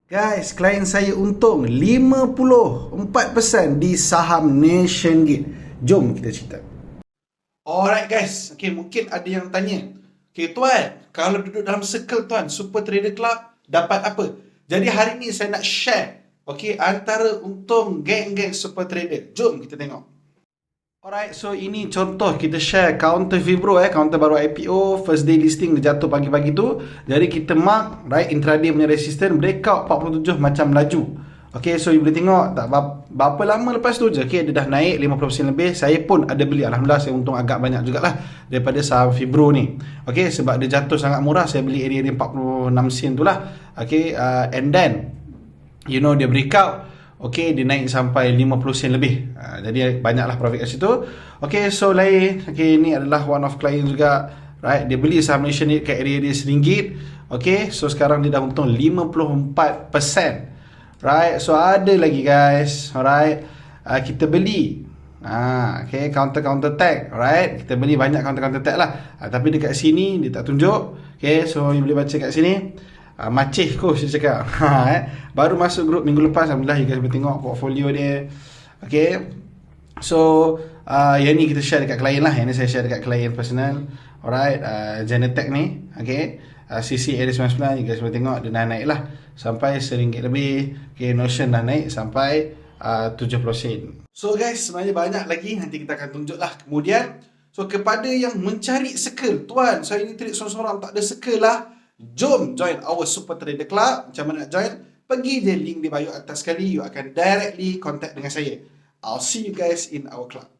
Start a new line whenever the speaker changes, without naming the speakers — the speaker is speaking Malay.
Guys, klien saya untung 54% di saham Nationgate. Jom kita cerita. Alright guys, okay, mungkin ada yang tanya, okay tuan, kalau duduk dalam circle tuan, Super Trader Club dapat apa? Jadi hari ni saya nak share, okay, antara untung geng-geng Super Trader. Jom kita tengok. Alright, so ini contoh kita share counter Fibro counter baru IPO, first day listing dia jatuh pagi-pagi tu. Jadi kita mark, right, intraday punya resistance, breakout 47 macam laju. Okay, so you boleh tengok tak berapa lama lepas tu je, okay, dia dah naik 50% lebih. Saya pun ada beli, Alhamdulillah saya untung agak banyak jugalah daripada saham Fibro ni. Okay, sebab dia jatuh sangat murah, saya beli area 46 sen tu lah. Okay, and then, you know, dia breakout. Okay, dia naik sampai 50 sen lebih. Jadi banyaklah profit kat situ. Okay, so lain. Okay, ni adalah one of client juga. Right, dia beli saham Nationgate kat area dia RM1. Okay, so sekarang dia dah untung 54%. Right, so ada lagi guys. Alright, kita beli. Okay, counter tag. Alright, kita beli banyak counter tag lah. Tapi dekat sini dia tak tunjuk. Okay, so you boleh baca kat sini. Macih kot saya cakap. Baru masuk grup minggu lepas, Alhamdulillah you guys boleh tengok portfolio dia. Okay, so yang ni kita share dekat klien lah. Yang ni saya share dekat klien personal. Alright, Genetech ni, okay, CC area 99, you guys boleh tengok dia dah naik lah sampai RM1 lebih. Okay, Notion dah naik sampai 70 sen. So guys, sebenarnya banyak lagi, nanti kita akan tunjuk lah kemudian. So kepada yang mencari circle, tuan saya ni trade sorang-sorang tak ada circle lah, jom join our Super Trader Club. Macam mana nak join? Pergi je link di bio atas sekali, you akan directly contact dengan saya. I'll see you guys in our club.